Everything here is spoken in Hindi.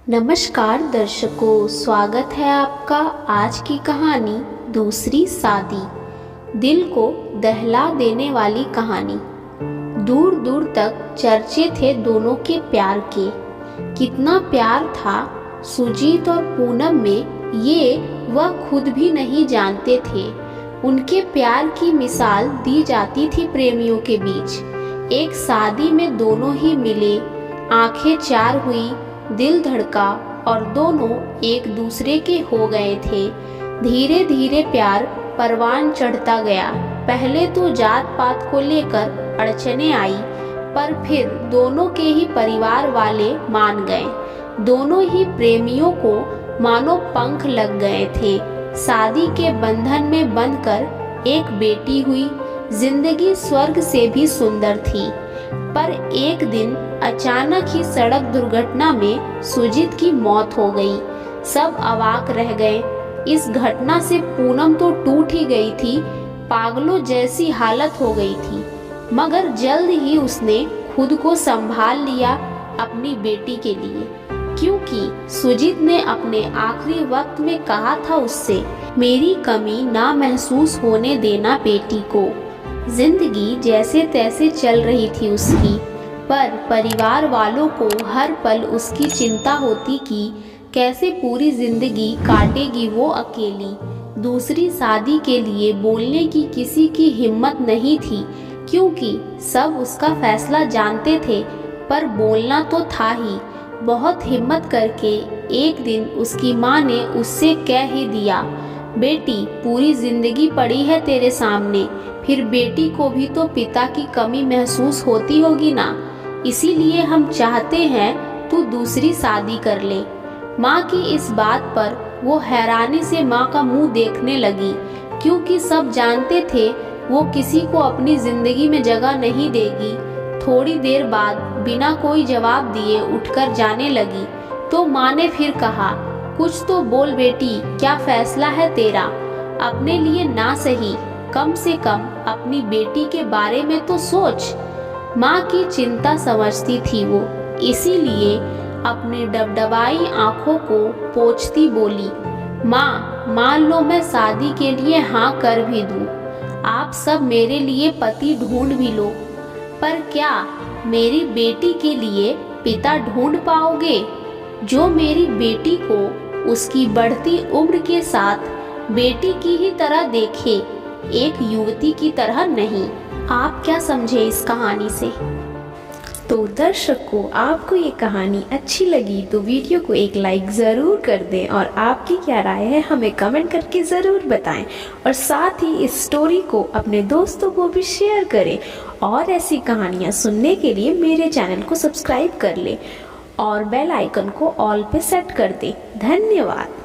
नमस्कार दर्शकों, स्वागत है आपका आज की कहानी दूसरी शादी। दिल को दहला देने वाली कहानी। दूर दूर तक चर्चे थे दोनों के प्यार के। कितना प्यार था सुजीत और पूनम में, ये वह खुद भी नहीं जानते थे। उनके प्यार की मिसाल दी जाती थी प्रेमियों के बीच। एक शादी में दोनों ही मिले, आंखें चार हुई, दिल धड़का और दोनों एक दूसरे के हो गए थे। धीरे धीरे प्यार परवान चढ़ता गया। पहले तो जात पात को लेकर अड़चने आई, पर फिर दोनों के ही परिवार वाले मान गए। दोनों ही प्रेमियों को मानो पंख लग गए थे। शादी के बंधन में बंधकर एक बेटी हुई। जिंदगी स्वर्ग से भी सुंदर थी, पर एक दिन अचानक ही सड़क दुर्घटना में सुजीत की मौत हो गई। सब अवाक रह गए। इस घटना से पूनम तो टूट ही गई थी, पागलों जैसी हालत हो गई थी। मगर जल्द ही उसने खुद को संभाल लिया अपनी बेटी के लिए, क्योंकि सुजीत ने अपने आखिरी वक्त में कहा था उससे, मेरी कमी ना महसूस होने देना बेटी को। जिंदगी जैसे तैसे चल रही थी उसकी, पर परिवार वालों को हर पल उसकी चिंता होती कि कैसे पूरी जिंदगी काटेगी वो अकेली। दूसरी शादी के लिए बोलने की किसी की हिम्मत नहीं थी, क्योंकि सब उसका फैसला जानते थे, पर बोलना तो था ही। बहुत हिम्मत करके एक दिन उसकी माँ ने उससे कह ही दिया, बेटी पूरी जिंदगी पड़ी है तेरे सामने, फिर बेटी को भी तो पिता की कमी महसूस होती होगी ना, इसीलिए हम चाहते हैं तू दूसरी शादी कर ले। माँ की इस बात पर वो हैरानी से माँ का मुंह देखने लगी, क्योंकि सब जानते थे वो किसी को अपनी जिंदगी में जगह नहीं देगी। थोड़ी देर बाद बिना कोई जवाब दिए उठकर जाने लगी, तो माँ ने फिर कहा, कुछ तो बोल बेटी, क्या फैसला है तेरा? अपने लिए ना सही, कम से कम अपनी बेटी के बारे में तो सोच। माँ की चिंता समझती थी वो, इसीलिए अपनी डबडबाई आंखों को पोंछती बोली, माँ मान लो मैं शादी के लिए हाँ कर भी दूँ, आप सब मेरे लिए पति ढूंढ भी लो, पर क्या मेरी बेटी के लिए पिता ढूंढ पाओगे जो मेरी बेटी को उसकी बढ़ती उम्र के साथ बेटी की ही तरह देखे, एक युवती की तरह नहीं। आप क्या समझे इस कहानी से? तो दर्शकों, आपको ये कहानी अच्छी लगी तो वीडियो को एक लाइक ज़रूर कर दें और आपकी क्या राय है हमें कमेंट करके ज़रूर बताएं, और साथ ही इस स्टोरी को अपने दोस्तों को भी शेयर करें। और ऐसी कहानियाँ सुनने के लिए मेरे चैनल को सब्सक्राइब कर लें और बेल आइकन को ऑल पे सेट कर दें। धन्यवाद।